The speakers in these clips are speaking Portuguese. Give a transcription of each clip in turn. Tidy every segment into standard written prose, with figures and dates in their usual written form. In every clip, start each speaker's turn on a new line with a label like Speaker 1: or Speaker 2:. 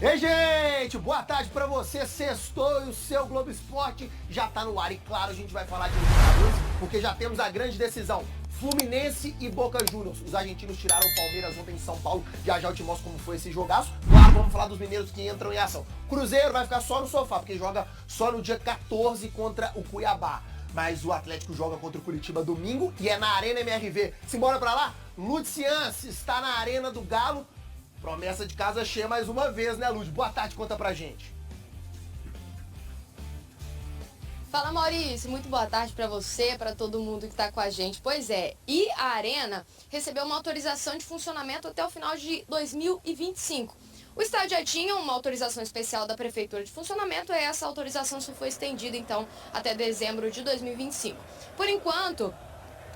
Speaker 1: Ei, gente, boa tarde pra você, sextou e o seu Globo Esporte já tá no ar. E claro, a gente vai falar de Libertadores, porque já temos a grande decisão. Fluminense e Boca Juniors. Os argentinos tiraram o Palmeiras ontem em São Paulo. Já já eu te mostro como foi esse jogaço. Claro, vamos falar dos mineiros que entram em ação. Cruzeiro vai ficar só no sofá, porque joga só no dia 14 contra o Cuiabá. Mas o Atlético joga contra o Curitiba domingo e é na Arena MRV. Simbora pra lá? Luciance está na Arena do Galo. Promessa de casa cheia mais uma vez, né, Lud? Boa tarde, conta pra gente.
Speaker 2: Fala, Maurício, muito boa tarde para você, para todo mundo que está com a gente. Pois é, e a Arena recebeu uma autorização de funcionamento até o final de 2025. O estádio já tinha uma autorização especial da Prefeitura de funcionamento e essa autorização só foi estendida, então, até dezembro de 2025. Por enquanto,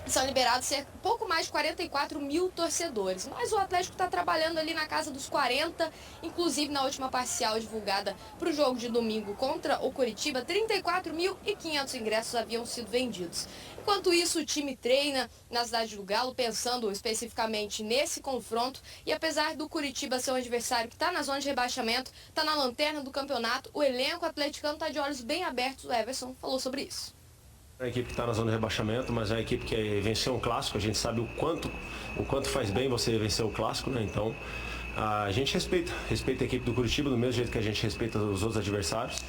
Speaker 2: são liberados pouco mais de 44 mil torcedores. Mas o Atlético está trabalhando ali na casa dos 40, inclusive na última parcial divulgada para o jogo de domingo contra o Curitiba, 34.500 ingressos haviam sido vendidos. Enquanto isso, o time treina na cidade do Galo, pensando especificamente nesse confronto. E apesar do Curitiba ser um adversário que está na zona de rebaixamento, está na lanterna do campeonato, o elenco atleticano está de olhos bem abertos. O Everson falou sobre isso.
Speaker 3: A equipe que está na zona de rebaixamento, mas é a equipe que venceu um clássico. A gente sabe o quanto faz bem você vencer o clássico, né? Então a gente respeita a equipe do Curitiba do mesmo jeito que a gente respeita os outros adversários.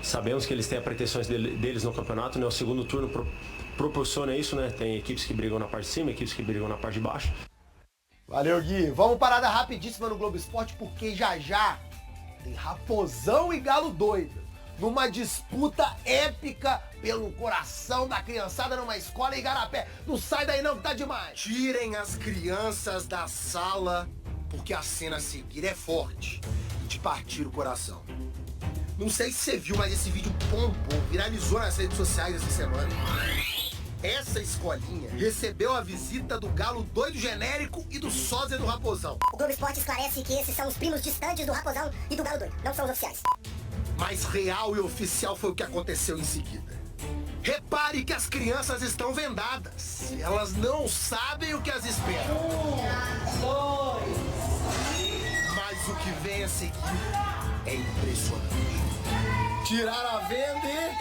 Speaker 3: Sabemos que eles têm as pretensões deles no campeonato, né? O segundo turno proporciona isso, né? Tem equipes que brigam na parte de cima, equipes que brigam na parte de baixo.
Speaker 1: Valeu, Gui. Vamos parada rapidíssima no Globo Esporte, porque já tem Raposão e Galo doido. Numa disputa épica pelo coração da criançada numa escola em Igarapé. Não sai daí não, que tá demais.
Speaker 4: Tirem as crianças da sala, porque a cena a seguir é forte e de partir o coração. Não sei se você viu, mas esse vídeo bombou, viralizou nas redes sociais essa semana. Essa escolinha recebeu a visita do Galo doido genérico e do sósia do Raposão.
Speaker 5: O Globo Esporte esclarece que esses são os primos distantes do Raposão e do Galo doido, não são os oficiais.
Speaker 4: Mas real e oficial foi o que aconteceu em seguida. Repare que as crianças estão vendadas. Elas não sabem o que as espera.
Speaker 1: 1, 2.
Speaker 4: Mas o que vem a seguir é impressionante.
Speaker 1: Tiraram a venda e...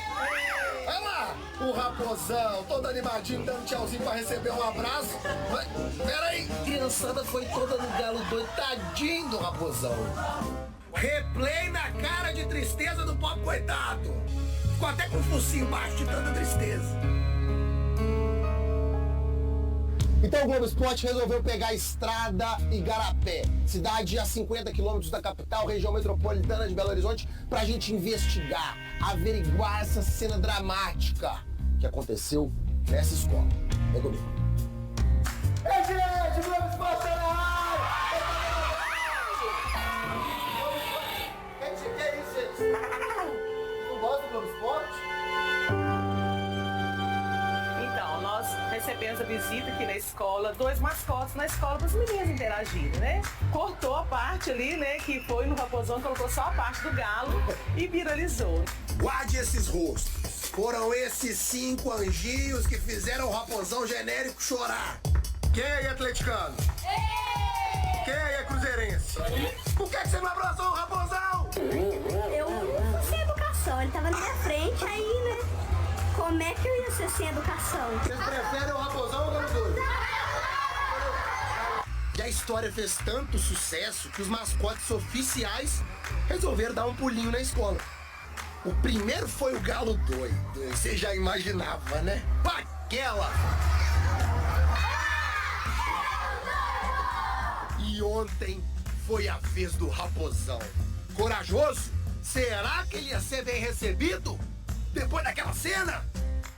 Speaker 1: Olha lá, o Raposão, todo animadinho, dando tchauzinho pra receber um abraço. Mas, peraí, criançada foi toda no Galo doido, tadinho do Raposão.
Speaker 4: Replay na cara de tristeza do pobre coitado. Ficou até com o focinho baixo de tanta tristeza.
Speaker 1: Então o Globo Esporte resolveu pegar a estrada Igarapé, cidade a 50 quilômetros da capital, região metropolitana de Belo Horizonte, pra gente investigar, averiguar essa cena dramática que aconteceu nessa escola. Vem comigo. Ei, gente, o Globo Esporte tá na área! Que é isso, gente? Não gosta do Globo Esporte?
Speaker 6: Então, nós recebemos a visita aqui na escola, 2 mascotes na escola para as meninas interagirem, né? Cortou a parte ali, né, que foi no Raposão, colocou só a parte do Galo e viralizou.
Speaker 4: Guarde esses rostos. Foram esses 5 anjinhos que fizeram o Raposão genérico chorar. Quem aí é atleticano? Quem aí é cruzeirense? Por que você não abraçou o Raposão?
Speaker 5: Eu não sei educação, ele tava na minha frente aí, né? Como é que eu ia ser sem educação?
Speaker 4: Vocês preferem o Raposão ou o Galo doido? E a história fez tanto sucesso que os mascotes oficiais resolveram dar um pulinho na escola. O primeiro foi o Galo doido. Você já imaginava, né? Aquela! E ontem foi a vez do Raposão. Corajoso? Será que ele ia ser bem recebido? Depois daquela cena?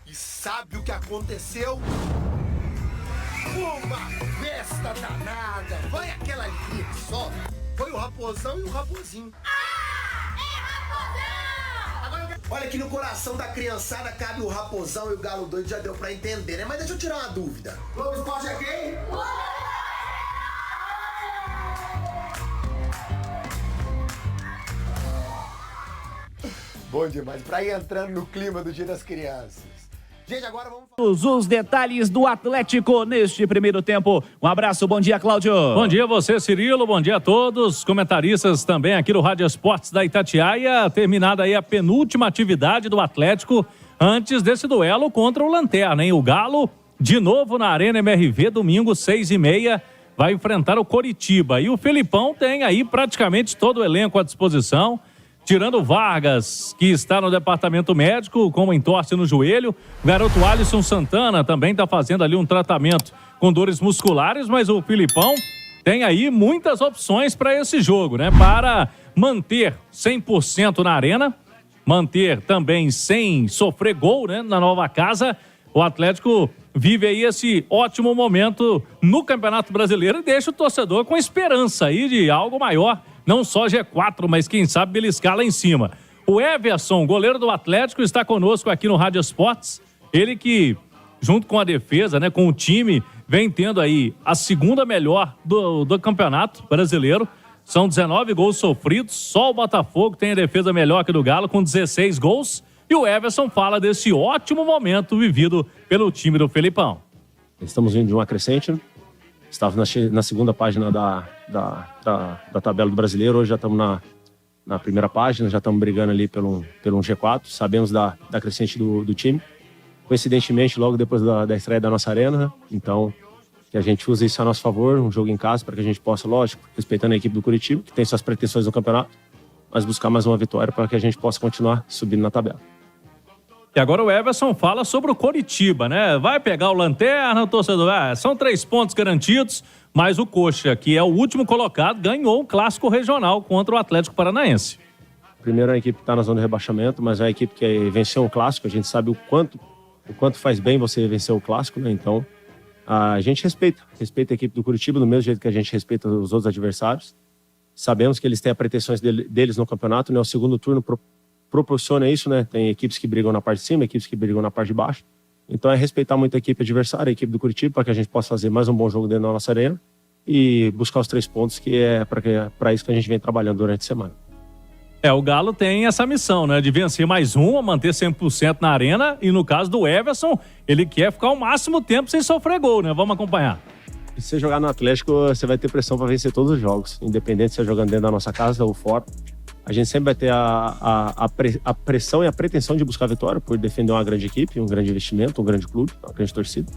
Speaker 4: E sabe o que aconteceu? Uma festa danada. Vai aquela alegria que só. Foi o Raposão e o Raposinho. Olha que no coração da criançada cabe o Raposão e o Galo doido, já deu pra entender, né? Mas deixa eu tirar uma dúvida. Globo Esporte é quem?
Speaker 1: Bom demais, pra ir entrando no clima do Dia das Crianças. Gente, agora vamos falar.
Speaker 7: Os detalhes do Atlético neste primeiro tempo. Um abraço, bom dia, Cláudio.
Speaker 8: Bom dia a você, Cirilo, bom dia a todos. Comentaristas também aqui no Rádio Esportes da Itatiaia. Terminada aí a penúltima atividade do Atlético antes desse duelo contra o Lanterna, hein? O Galo, de novo na Arena MRV, domingo, 6h30, vai enfrentar o Coritiba. E o Felipão tem aí praticamente todo o elenco à disposição, tirando o Vargas, que está no departamento médico, com uma entorse no joelho. O garoto Alisson Santana também está fazendo ali um tratamento com dores musculares, mas o Felipão tem aí muitas opções para esse jogo, né? Para manter 100% na arena, manter também sem sofrer gol, né? Na nova casa, o Atlético vive aí esse ótimo momento no Campeonato Brasileiro e deixa o torcedor com esperança aí de algo maior. Não só G4, mas quem sabe beliscar lá em cima. O Everson, goleiro do Atlético, está conosco aqui no Rádio Esportes. Ele que, junto com a defesa, né, com o time, vem tendo aí a segunda melhor do Campeonato Brasileiro. São 19 gols sofridos. Só o Botafogo tem a defesa melhor que do Galo, com 16 gols. E o Everson fala desse ótimo momento vivido pelo time do Felipão.
Speaker 3: Estamos vindo de uma crescente, né? Estava na segunda página da tabela do Brasileiro, hoje já estamos na primeira página, já estamos brigando ali pelo G4, sabemos da crescente do time. Coincidentemente, logo depois da estreia da nossa arena, né? Então, que a gente use isso a nosso favor, um jogo em casa, para que a gente possa, lógico, respeitando a equipe do Curitiba, que tem suas pretensões no campeonato, mas buscar mais uma vitória para que a gente possa continuar subindo na tabela.
Speaker 8: E agora o Everson fala sobre o Coritiba, né? Vai pegar o Lanterna, o torcedor. São 3 pontos garantidos, mas o Coxa, que é o último colocado, ganhou um clássico regional contra o Atlético Paranaense.
Speaker 3: Primeiro, a equipe está na zona de rebaixamento, mas é a equipe que venceu um clássico. A gente sabe o quanto faz bem você vencer o clássico, né? Então, a gente respeita a equipe do Curitiba do mesmo jeito que a gente respeita os outros adversários. Sabemos que eles têm as pretensões deles no campeonato, né? O segundo turno proporciona isso, né? Tem equipes que brigam na parte de cima, equipes que brigam na parte de baixo. Então é respeitar muito a equipe adversária, a equipe do Curitiba, para que a gente possa fazer mais um bom jogo dentro da nossa arena e buscar os 3 pontos, que é para isso que a gente vem trabalhando durante a semana.
Speaker 8: O Galo tem essa missão, né? De vencer mais uma, manter 100% na arena, e no caso do Everson, ele quer ficar o máximo tempo sem sofrer gol, né? Vamos acompanhar.
Speaker 3: Se você jogar no Atlético, você vai ter pressão para vencer todos os jogos, independente se você jogando dentro da nossa casa ou fora. A gente sempre vai ter a pressão e a pretensão de buscar a vitória por defender uma grande equipe, um grande investimento, um grande clube, uma grande torcida.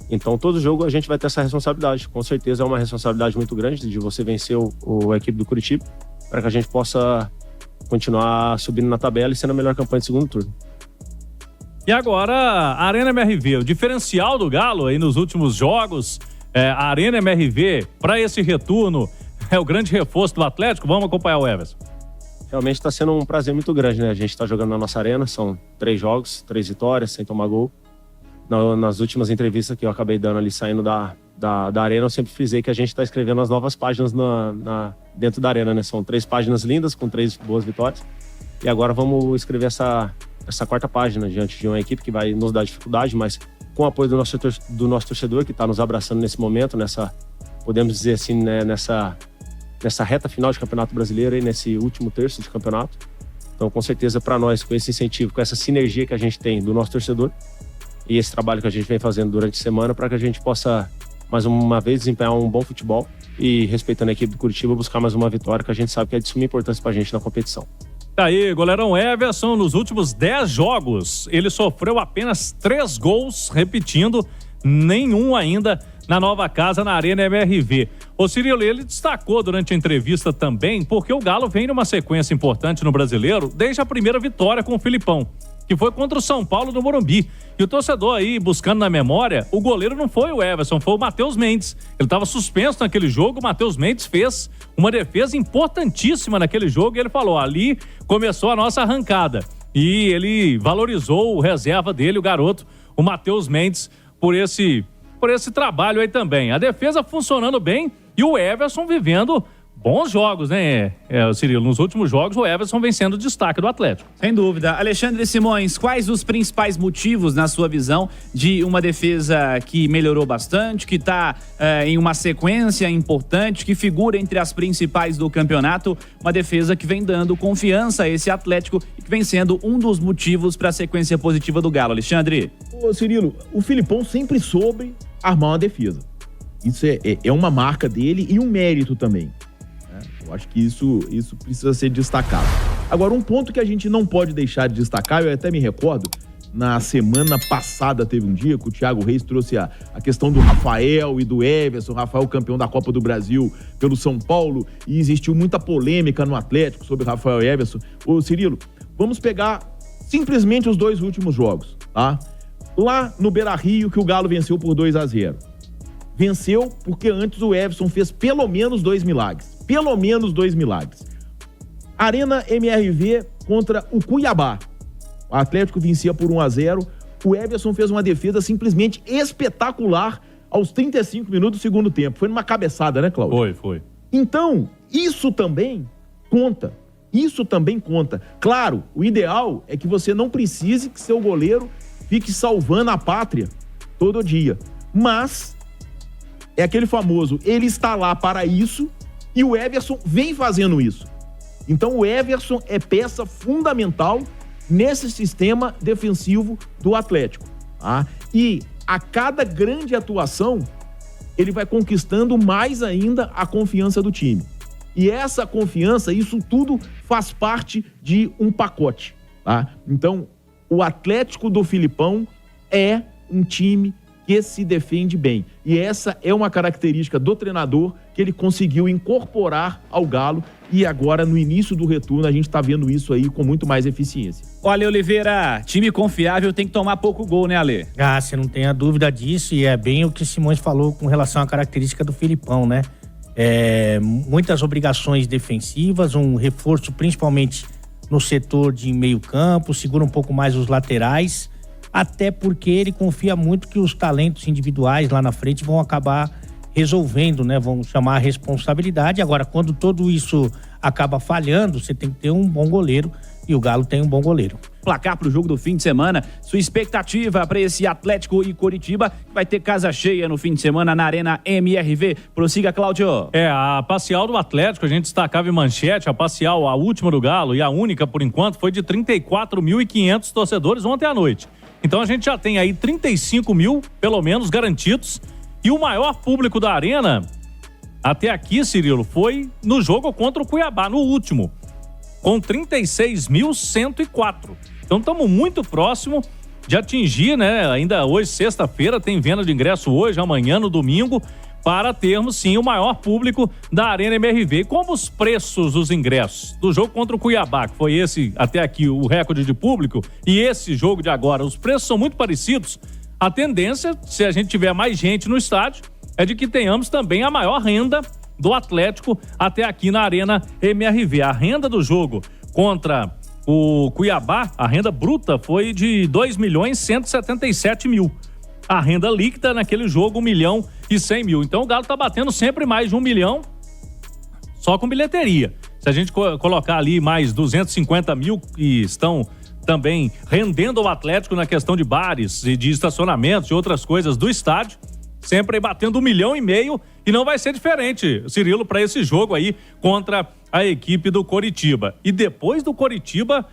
Speaker 3: Então, todo jogo a gente vai ter essa responsabilidade. Com certeza é uma responsabilidade muito grande de você vencer a equipe do Curitiba, para que a gente possa continuar subindo na tabela e sendo a melhor campanha de segundo turno.
Speaker 8: E agora, a Arena MRV, o diferencial do Galo aí nos últimos jogos, a Arena MRV, para esse retorno, é o grande reforço do Atlético. Vamos acompanhar o Everson.
Speaker 3: Realmente está sendo um prazer muito grande, né? A gente está jogando na nossa arena, são 3 jogos, 3 vitórias, sem tomar gol. Nas últimas entrevistas que eu acabei dando ali, saindo da arena, eu sempre frisei que a gente está escrevendo as novas páginas dentro da arena, né? São 3 páginas lindas, com 3 boas vitórias. E agora vamos escrever essa 4ª página diante de uma equipe que vai nos dar dificuldade, mas com o apoio do nosso torcedor, que está nos abraçando nesse momento, podemos dizer assim, né, nessa reta final de Campeonato Brasileiro e nesse último terço de campeonato. Então, com certeza, para nós, com esse incentivo, com essa sinergia que a gente tem do nosso torcedor e esse trabalho que a gente vem fazendo durante a semana, para que a gente possa, mais uma vez, desempenhar um bom futebol e, respeitando a equipe do Curitiba, buscar mais uma vitória, que a gente sabe que é de suma importância para a gente na competição.
Speaker 8: Tá aí, goleirão Everson, nos últimos 10 jogos, ele sofreu apenas 3 gols, repetindo, nenhum ainda na nova casa, na Arena MRV. O Cirilo, ele destacou durante a entrevista também, porque o Galo vem numa sequência importante no Brasileiro desde a primeira vitória com o Felipão, que foi contra o São Paulo no Morumbi. E o torcedor aí, buscando na memória, o goleiro não foi o Everson, foi o Matheus Mendes. Ele estava suspenso naquele jogo, o Matheus Mendes fez uma defesa importantíssima naquele jogo e ele falou, ali começou a nossa arrancada. E ele valorizou o reserva dele, o garoto, o Matheus Mendes, por esse trabalho aí também. A defesa funcionando bem e o Everson vivendo bons jogos, né, Cirilo? Nos últimos jogos, o Everson vem sendo o destaque do Atlético.
Speaker 7: Sem dúvida. Alexandre Simões, quais os principais motivos, na sua visão, de uma defesa que melhorou bastante, que está em uma sequência importante, que figura entre as principais do campeonato, uma defesa que vem dando confiança a esse Atlético e que vem sendo um dos motivos para a sequência positiva do Galo, Alexandre?
Speaker 9: Ô, Cirilo, o Filipão sempre soube armar uma defesa. Isso é uma marca dele e um mérito também. Eu acho que isso precisa ser destacado. Agora, um ponto que a gente não pode deixar de destacar, eu até me recordo, na semana passada teve um dia que o Thiago Reis trouxe a questão do Rafael e do Everson, Rafael campeão da Copa do Brasil pelo São Paulo, e existiu muita polêmica no Atlético sobre Rafael e Everson. Ô, Cirilo, vamos pegar simplesmente os 2 últimos jogos, tá? Lá no Beira-Rio, que o Galo venceu por 2-0. Venceu porque antes o Everson fez pelo menos 2 milagres. Pelo menos 2 milagres. Arena MRV contra o Cuiabá. O Atlético vencia por 1-0. O Everson fez uma defesa simplesmente espetacular aos 35 minutos do segundo tempo. Foi numa cabeçada, né, Cláudio?
Speaker 8: Foi.
Speaker 9: Então, isso também conta. Isso também conta. Claro, o ideal é que você não precise que seu goleiro fique salvando a pátria todo dia. Mas é aquele famoso, ele está lá para isso e o Everson vem fazendo isso. Então o Everson é peça fundamental nesse sistema defensivo do Atlético. Tá? E a cada grande atuação, ele vai conquistando mais ainda a confiança do time. E essa confiança, isso tudo faz parte de um pacote. Tá? Então, o Atlético do Filipão é um time que se defende bem. E essa é uma característica do treinador que ele conseguiu incorporar ao Galo e agora, no início do retorno, a gente tá vendo isso aí com muito mais eficiência.
Speaker 7: Olha, Oliveira, time confiável tem que tomar pouco gol, né, Ale?
Speaker 10: Você não tem a dúvida disso e é bem o que o Simões falou com relação à característica do Filipão, né? Muitas obrigações defensivas, um reforço principalmente no setor de meio campo, segura um pouco mais os laterais, até porque ele confia muito que os talentos individuais lá na frente vão acabar resolvendo, né? Vão chamar a responsabilidade. Agora, quando tudo isso acaba falhando, você tem que ter um bom goleiro e o Galo tem um bom goleiro.
Speaker 7: Placar pro jogo do fim de semana, sua expectativa para esse Atlético e Coritiba, que vai ter casa cheia no fim de semana na Arena MRV. Prossiga, Cláudio.
Speaker 8: A parcial do Atlético, a gente destacava em manchete, a parcial, a última do Galo e a única por enquanto, foi de 34.500 torcedores ontem à noite. Então a gente já tem aí 35 mil, pelo menos, garantidos. E o maior público da Arena, até aqui, Cirilo, foi no jogo contra o Cuiabá, no último, com 36.104. Então estamos muito próximo de atingir, né? Ainda hoje, sexta-feira, tem venda de ingresso hoje, amanhã, no domingo, para termos, sim, o maior público da Arena MRV. E como os preços dos ingressos do jogo contra o Cuiabá, que foi esse, até aqui, o recorde de público, e esse jogo de agora, os preços são muito parecidos, a tendência, se a gente tiver mais gente no estádio, é de que tenhamos também a maior renda do Atlético até aqui na Arena MRV. A renda do jogo contra o Cuiabá, a renda bruta foi de 2.177.000. A renda líquida naquele jogo, 1.100.000. Então o Galo tá batendo sempre mais de 1 milhão só com bilheteria. Se a gente colocar ali mais 250 mil que estão também rendendo ao Atlético na questão de bares e de estacionamentos e outras coisas do estádio, sempre batendo 1,5 milhão, e não vai ser diferente, Cirilo, para esse jogo aí contra a equipe do Coritiba. E depois do Coritiba,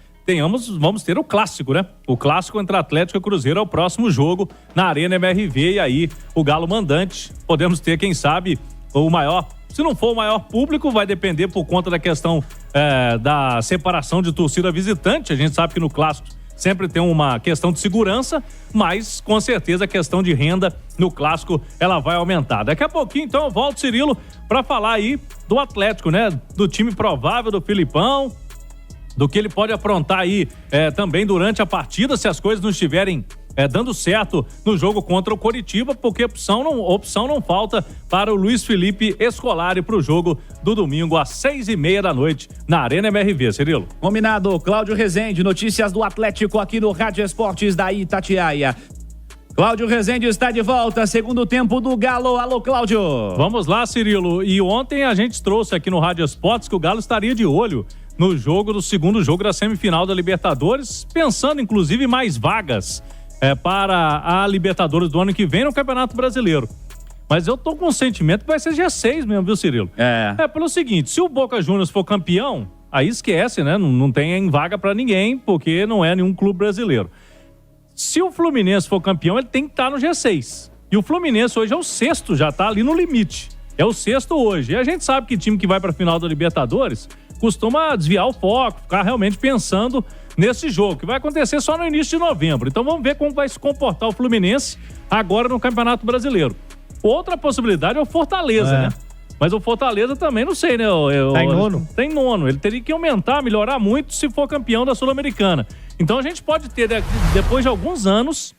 Speaker 8: vamos ter o clássico, né? O clássico entre Atlético e Cruzeiro é o próximo jogo na Arena MRV, e aí o Galo mandante, podemos ter, quem sabe, o maior, se não for o maior público, vai depender por conta da questão da separação de torcida visitante. A gente sabe que no clássico sempre tem uma questão de segurança, mas com certeza a questão de renda no clássico ela vai aumentar. Daqui a pouquinho, então, eu volto, Cirilo, para falar aí do Atlético, né? Do time provável do Filipão, do que ele pode aprontar aí também durante a partida, se as coisas não estiverem dando certo no jogo contra o Coritiba, porque opção não falta para o Luiz Felipe Scolari para o jogo do domingo às 6:30 da noite na Arena MRV, Cirilo.
Speaker 7: Combinado. Cláudio Rezende, notícias do Atlético aqui no Rádio Esportes da Itatiaia. Cláudio Rezende está de volta, segundo tempo do Galo. Alô, Cláudio.
Speaker 8: Vamos lá, Cirilo. E ontem a gente trouxe aqui no Rádio Esportes que o Galo estaria de olho no segundo jogo da semifinal da Libertadores, pensando inclusive em mais vagas para a Libertadores do ano que vem no Campeonato Brasileiro. Mas eu tô com um sentimento que vai ser G6 mesmo, viu, Cirilo? Pelo seguinte, se o Boca Juniors for campeão, aí esquece, né? Não tem vaga para ninguém, porque não é nenhum clube brasileiro. Se o Fluminense for campeão, ele tem que estar no G6. E o Fluminense hoje é o sexto, já tá ali no limite. É o sexto hoje. E a gente sabe que time que vai pra final da Libertadores costuma desviar o foco, ficar realmente pensando nesse jogo, que vai acontecer só no início de novembro. Então vamos ver como vai se comportar o Fluminense agora no Campeonato Brasileiro. Outra possibilidade é o Fortaleza, né? Mas o Fortaleza também, não sei, né?
Speaker 10: Tá em nono?
Speaker 8: Tá em nono. Ele teria que aumentar, melhorar muito se for campeão da Sul-Americana. Então a gente pode ter, depois de alguns anos,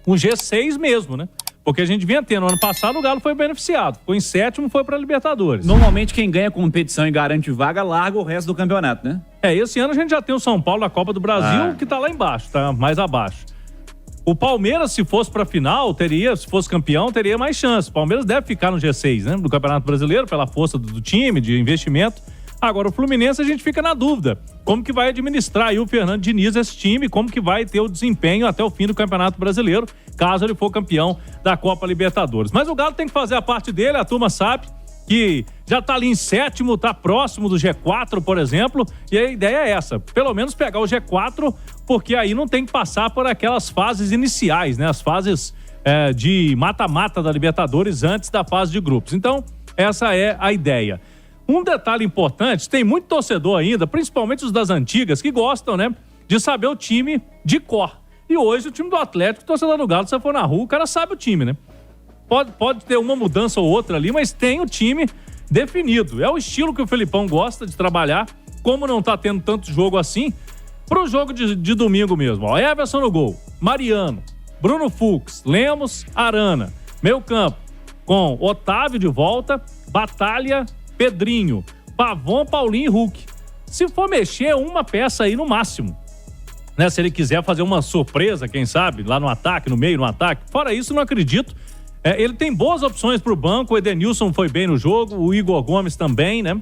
Speaker 8: um G6 mesmo, né? Porque a gente vinha tendo, ano passado o Galo foi beneficiado. Ficou em sétimo, foi pra Libertadores.
Speaker 7: Normalmente quem ganha competição e garante vaga, larga o resto do campeonato, né?
Speaker 8: Esse ano a gente já tem o São Paulo na Copa do Brasil, que tá lá embaixo, tá mais abaixo. O Palmeiras, se fosse pra final, se fosse campeão, teria mais chance. O Palmeiras deve ficar no G6, né? Do Campeonato Brasileiro, pela força do time, de investimento. Agora, o Fluminense, a gente fica na dúvida. Como que vai administrar aí o Fernando Diniz esse time? Como que vai ter o desempenho até o fim do Campeonato Brasileiro, caso ele for campeão da Copa Libertadores. Mas o Galo tem que fazer a parte dele, a turma sabe que já tá ali em sétimo, tá próximo do G4, por exemplo, e a ideia é essa, pelo menos pegar o G4, porque aí não tem que passar por aquelas fases iniciais, né? As fases de mata-mata da Libertadores antes da fase de grupos. Então, essa é a ideia. Um detalhe importante, tem muito torcedor ainda, principalmente os das antigas, que gostam, né, de saber o time de cor. E hoje o time do Atlético, o torcedor do Galo, se você for na rua, o cara sabe o time, né? Pode ter uma mudança ou outra ali, mas tem o time definido. É o estilo que o Felipão gosta de trabalhar, como não tá tendo tanto jogo assim, pro jogo de domingo mesmo. Ó, Everson no gol, Mariano, Bruno Fux, Lemos, Arana, meio campo, com Otávio de volta, Batalha, Pedrinho, Pavon, Paulinho e Hulk. Se for mexer, uma peça aí no máximo. Né? Se ele quiser fazer uma surpresa, quem sabe, lá no ataque, no meio, no ataque. Fora isso, não acredito. Ele tem boas opções pro banco, o Edenilson foi bem no jogo, o Igor Gomes também, né?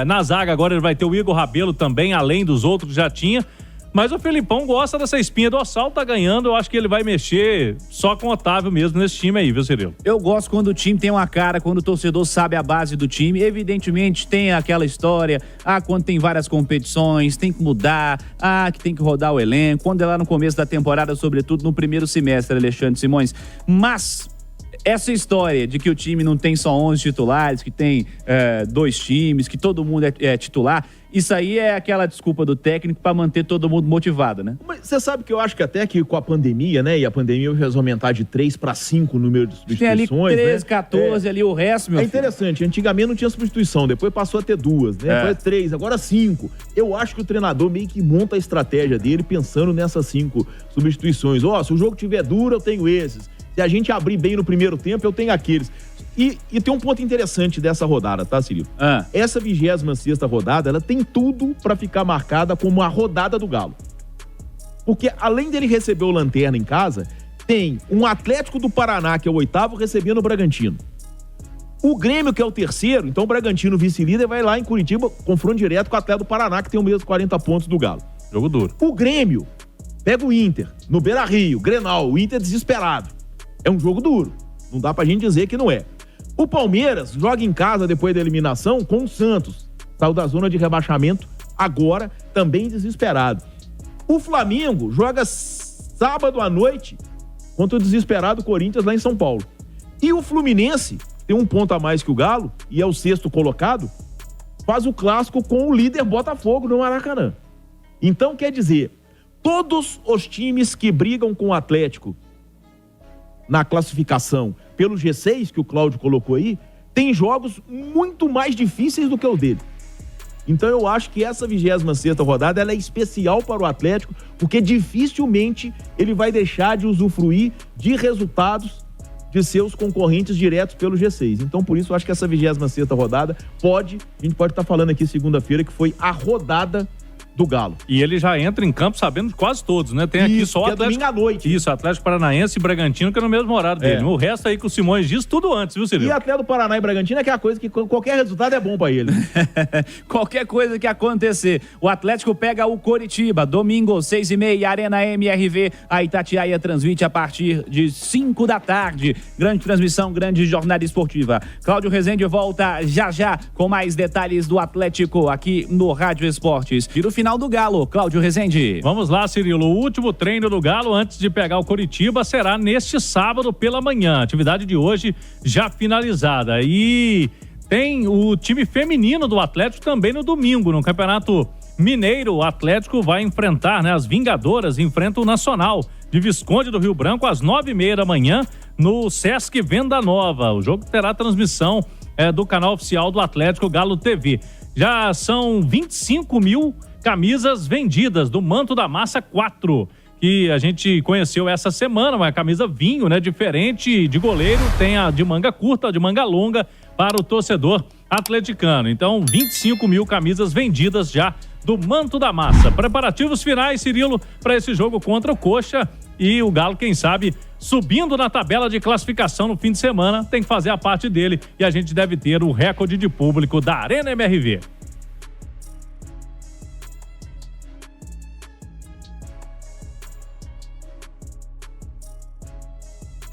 Speaker 8: Na zaga agora ele vai ter o Igor Rabelo também, além dos outros que já tinha. Mas o Felipão gosta dessa espinha dorsal, tá ganhando, eu acho que ele vai mexer só com o Otávio mesmo nesse time aí, viu, Cirilo?
Speaker 7: Eu gosto quando o time tem uma cara, quando o torcedor sabe a base do time. Evidentemente tem aquela história, quando tem várias competições, tem que mudar, que tem que rodar o elenco, quando é lá no começo da temporada, sobretudo no primeiro semestre, Alexandre Simões. Mas essa história de que o time não tem só 11 titulares, que tem 2 times, que todo mundo é titular, isso aí é aquela desculpa do técnico para manter todo mundo motivado, né?
Speaker 9: Mas você sabe que eu acho que até que com a pandemia, né? E a pandemia resolveu aumentar de 3 para 5 o número de substituições.
Speaker 7: Tem ali 13, 14, ali o resto, meu filho.
Speaker 9: Interessante, antigamente não tinha substituição, depois passou a ter 2, né? Depois 3, agora 5. Eu acho que o treinador meio que monta a estratégia dele pensando nessas 5 substituições. Se o jogo tiver duro, eu tenho esses. Se a gente abrir bem no primeiro tempo, eu tenho aqueles. E tem um ponto interessante dessa rodada, tá, Cirilo? Essa 26ª rodada, ela tem tudo pra ficar marcada como a rodada do Galo. Porque além dele receber o Lanterna em casa, tem um Atlético do Paraná, que é o 8º, recebendo o Bragantino. O Grêmio, que é o 3º, então o Bragantino vice-líder, vai lá em Curitiba, confronto direto com o Atlético do Paraná, que tem o mesmo 40 pontos do Galo.
Speaker 8: Jogo duro.
Speaker 9: O Grêmio pega o Inter, no Beira-Rio, Grenal, o Inter desesperado. É um jogo duro, não dá pra gente dizer que não é. O Palmeiras joga em casa depois da eliminação com o Santos. Saiu da zona de rebaixamento, agora também desesperado. O Flamengo joga sábado à noite contra o desesperado Corinthians lá em São Paulo. E o Fluminense tem um ponto a mais que o Galo, e é o 6º colocado, faz o clássico com o líder Botafogo no Maracanã. Então, quer dizer, todos os times que brigam com o Atlético na classificação pelo G6, que o Cláudio colocou aí, tem jogos muito mais difíceis do que o dele. Então eu acho que essa 26ª rodada ela é especial para o Atlético, porque dificilmente ele vai deixar de usufruir de resultados de seus concorrentes diretos pelo G6. Então por isso eu acho que essa 26ª rodada a gente pode estar falando aqui segunda-feira que foi a rodada do Galo.
Speaker 8: E ele já entra em campo sabendo de quase todos, né? Tem aqui só o Atlético.
Speaker 9: Domingo à noite.
Speaker 8: Isso, Atlético Paranaense e Bragantino, que é no mesmo horário dele. O resto aí que o Simões diz tudo antes, viu, Cirilo?
Speaker 9: E Atlético do Paraná e Bragantino é aquela coisa que qualquer resultado é bom pra ele.
Speaker 7: Qualquer coisa que acontecer. O Atlético pega o Coritiba, domingo, 6h30, Arena MRV. A Itatiaia transmite a partir de 5 da tarde. Grande transmissão, grande jornada esportiva. Cláudio Rezende volta já com mais detalhes do Atlético aqui no Rádio Esportes. E no final do Galo, Cláudio Rezende.
Speaker 8: Vamos lá, Cirilo. O último treino do Galo antes de pegar o Coritiba será neste sábado pela manhã. Atividade de hoje já finalizada. E tem o time feminino do Atlético também no domingo, no Campeonato Mineiro. O Atlético vai enfrentar, né? As Vingadoras enfrentam o Nacional de Visconde do Rio Branco às 9h30 da manhã no Sesc Venda Nova. O jogo terá transmissão do canal oficial do Atlético, Galo TV. Já são 25 mil camisas vendidas do Manto da Massa 4, que a gente conheceu essa semana, uma camisa vinho, né? Diferente de goleiro, tem a de manga curta, a de manga longa para o torcedor atleticano. Então, 25 mil camisas vendidas já do Manto da Massa. Preparativos finais, Cirilo, para esse jogo contra o Coxa. E o Galo, quem sabe, subindo na tabela de classificação no fim de semana, tem que fazer a parte dele. E a gente deve ter o recorde de público da Arena MRV.